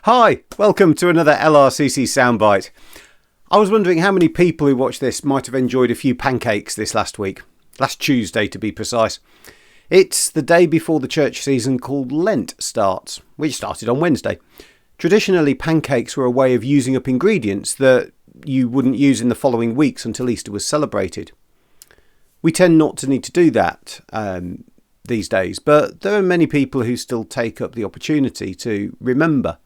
Hi, welcome to another LRCC Soundbite. I was wondering how many people who watch this might have enjoyed a few pancakes this last week. Last Tuesday to be precise. It's the day before the church season called Lent starts, which started on Wednesday. Traditionally, pancakes were a way of using up ingredients that you wouldn't use in the following weeks until Easter was celebrated. We tend not to need to do that these days, but there are many people who still take up the opportunity to remember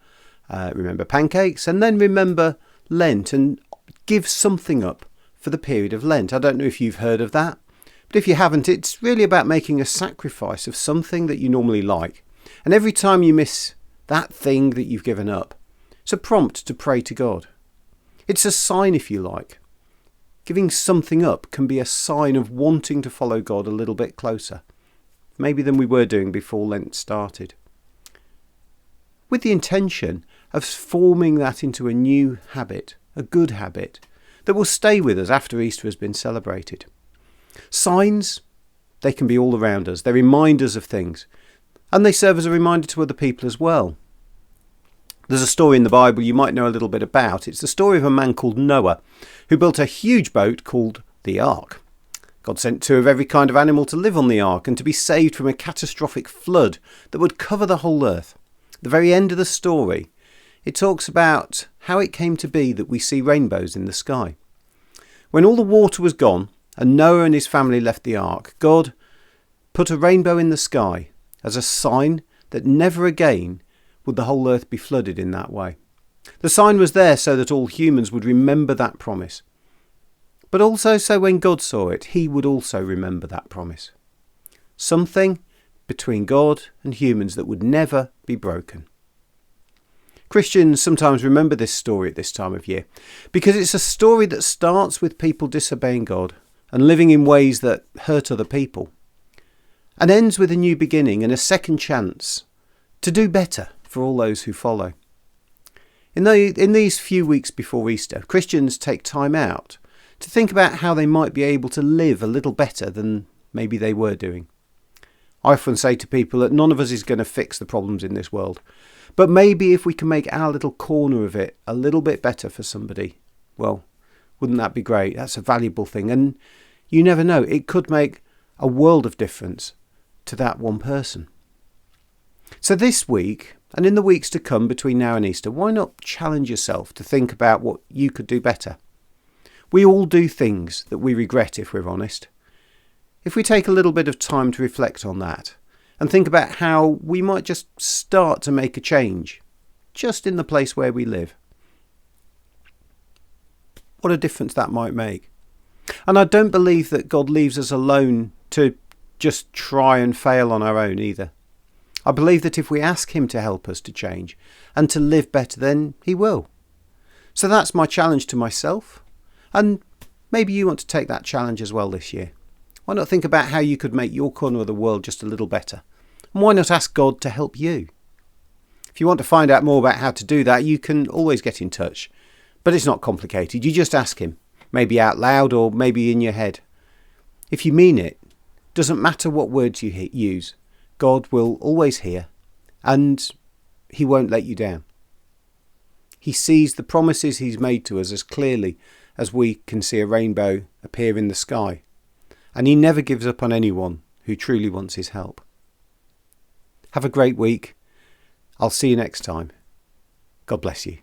pancakes and then remember Lent and give something up for the period of Lent. I don't know if you've heard of that, but if you haven't, it's really about making a sacrifice of something that you normally like. And every time you miss that thing that you've given up, it's a prompt to pray to God. It's a sign, if you like. Giving something up can be a sign of wanting to follow God a little bit closer, maybe than we were doing before Lent started, with the intention of forming that into a new habit, a good habit, that will stay with us after Easter has been celebrated. Signs, they can be all around us. They're reminders of things, and they serve as a reminder to other people as well. There's a story in the Bible you might know a little bit about. It's the story of a man called Noah, who built a huge boat called the Ark. God sent two of every kind of animal to live on the ark and to be saved from a catastrophic flood that would cover the whole earth. At the very end of the story, it talks about how it came to be that we see rainbows in the sky. When all the water was gone and Noah and his family left the ark, God put a rainbow in the sky as a sign that never again would the whole earth be flooded in that way. The sign was there so that all humans would remember that promise. But also so when God saw it, he would also remember that promise. Something between God and humans that would never be broken. Christians sometimes remember this story at this time of year because it's a story that starts with people disobeying God and living in ways that hurt other people, and ends with a new beginning and a second chance to do better for all those who follow. In these few weeks before Easter, Christians take time out to think about how they might be able to live a little better than maybe they were doing. I often say to people that none of us is going to fix the problems in this world, but maybe if we can make our little corner of it a little bit better for somebody, well, wouldn't that be great? That's a valuable thing, and you never know, it could make a world of difference to that one person. So this week, and in the weeks to come between now and Easter, why not challenge yourself to think about what you could do better? We all do things that we regret, if we're honest. If we take a little bit of time to reflect on that and think about how we might just start to make a change, just in the place where we live, what a difference that might make. And I don't believe that God leaves us alone to just try and fail on our own either. I believe that if we ask him to help us to change and to live better, then he will. So that's my challenge to myself. And maybe you want to take that challenge as well this year. Why not think about how you could make your corner of the world just a little better? And why not ask God to help you? If you want to find out more about how to do that, you can always get in touch. But it's not complicated. You just ask him, maybe out loud or maybe in your head. If you mean it, doesn't matter what words you use, God will always hear and he won't let you down. He sees the promises he's made to us as clearly as we can see a rainbow appear in the sky. And he never gives up on anyone who truly wants his help. Have a great week. I'll see you next time. God bless you.